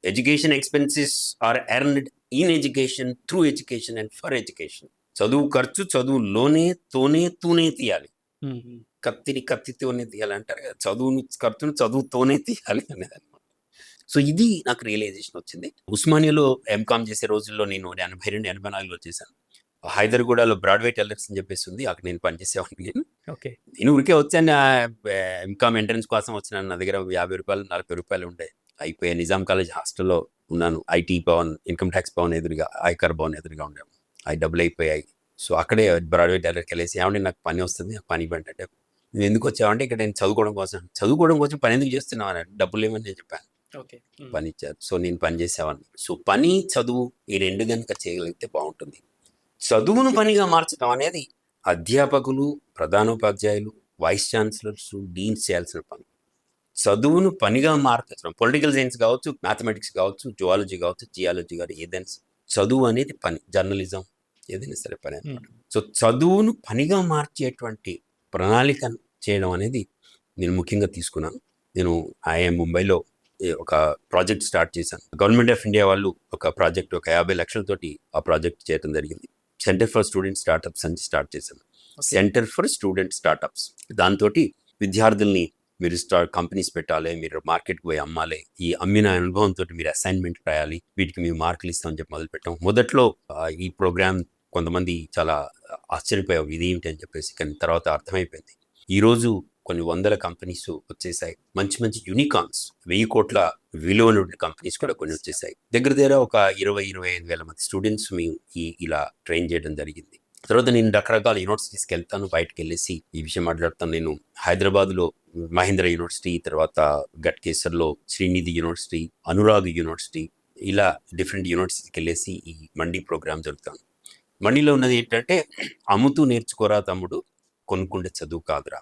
Education expenses are earned in education, through education and for education. చదువు ఖర్చు చదువులోనే తూనే తీయాలి. కత్తితోనే తీయాలంటారు కదా, ఖర్చును చదువుతోనే తీయాలి అనేది అనమాట. సో ఇది నాకు రియలైజేషన్ వచ్చింది. ఉస్మానియాలో ఎంకామ్ చేసే రోజుల్లో నేను 82-84లో చేశాను. హైదర్గూడలో బ్రాడ్వే టెల్లర్స్ అని చెప్పేసి ఉంది, అక్కడ నేను పనిచేసేవాడిని. నేను ఊరికే వచ్చాను, ఎంకామ్ ఎంట్రన్స్ కోసం వచ్చినాను. నా దగ్గర 50 రూపాయలు 40 రూపాయలు ఉండే. అయిపోయా. నిజాం కాలేజ్ హాస్టల్లో ఉన్నాను. IT Bhavan, income tax Bhavan ఎదురుగా, ఐకార్ భవన్ ఎదురుగా ఉండేవాడు. అవి డబ్బులు అయిపోయాయి. సో అక్కడే బ్రాడ్వే టెల్లర్కి వెళ్ళేసి, ఏమంటే నాకు పని వస్తుంది, పని ఇవ్వండి అంటే, నువ్వు ఎందుకు వచ్చావంటే ఇక్కడ నేను చదువుకోవడం కోసం పని ఎందుకు చేస్తున్నావు అని, డబ్బులు ఏమని నేను చెప్పాను. పని ఇచ్చారు. సో నేను పని చేసేవాడిని. సో పని చదువు ఈ రెండు కనుక చేయగలిగితే బాగుంటుంది. చదువును పనిగా మార్చడం అనేది అధ్యాపకులు, ప్రధానోపాధ్యాయులు, వైస్ ఛాన్సలర్స్, డీన్స్ చేయాల్సిన పని. చదువును పనిగా మార్చడం, పొలిటికల్ సైన్స్ కావచ్చు, మ్యాథమెటిక్స్ కావచ్చు, జువాలజీ కావచ్చు, జియాలజీ కావచ్చు, ఏదైనా చదువు అనేది పని. జర్నలిజం ఏదైనా సరే పని అనమాట. సో చదువును పనిగా మార్చేటువంటి ప్రణాళిక చేయడం అనేది నేను ముఖ్యంగా తీసుకున్నాను. నేను ఐఐఎం ముంబైలో ఒక ప్రాజెక్ట్ స్టార్ట్ చేశాను. గవర్నమెంట్ ఆఫ్ ఇండియా వాళ్ళు ఒక ప్రాజెక్ట్, ఒక 50 లక్షలతోటి ఆ ప్రాజెక్ట్ చేయడం జరిగింది. సెంటర్ ఫర్ స్టూడెంట్ స్టార్టప్స్ అని స్టార్ట్ చేశాను. Centre for student startups. దాంతో విద్యార్థుల్ని మీరు కంపెనీస్ పెట్టాలి, మీరు మార్కెట్కి పోయి అమ్మాలి, ఈ అమ్మిన అనుభవంతో మీరు అసైన్మెంట్ రాయాలి, వీటికి మేము మార్కులు ఇస్తామని చెప్పి మొదలుపెట్టాం. మొదట్లో ఈ ప్రోగ్రామ్ కొంతమంది చాలా ఆశ్చర్యపోయావు, ఇది ఏంటి అని చెప్పేసి. కానీ తర్వాత అర్థమైపోయింది. ఈరోజు కొన్ని వందల కంపెనీస్ వచ్చేసాయి. మంచి మంచి యూనికార్న్స్, 1000 కోట్ల విలువైన కంపెనీస్ కూడా కొన్ని వచ్చేసాయి. దగ్గర ఒక 20-25 వేల మంది స్టూడెంట్స్ మేము ఇలా ట్రైన్ చేయడం జరిగింది. తర్వాత నేను రకరకాల యూనివర్సిటీస్కి వెళ్తాను, బయటకు వెళ్ళేసి ఈ విషయం మాట్లాడతాను. నేను హైదరాబాద్లో మహేంద్ర యూనివర్సిటీ, తర్వాత గట్కేసర్లో శ్రీనిధి యూనివర్సిటీ, అనురాగ్ యూనివర్సిటీ, ఇలా డిఫరెంట్ యూనివర్సిటీకి వెళ్ళేసి ఈ మండీ ప్రోగ్రామ్ జరుగుతాను. మండీలో ఉన్నది ఏంటంటే, అమ్ముతూ నేర్చుకోరా తమ్ముడు, కొనుక్కుంటే చదువు కాదురా.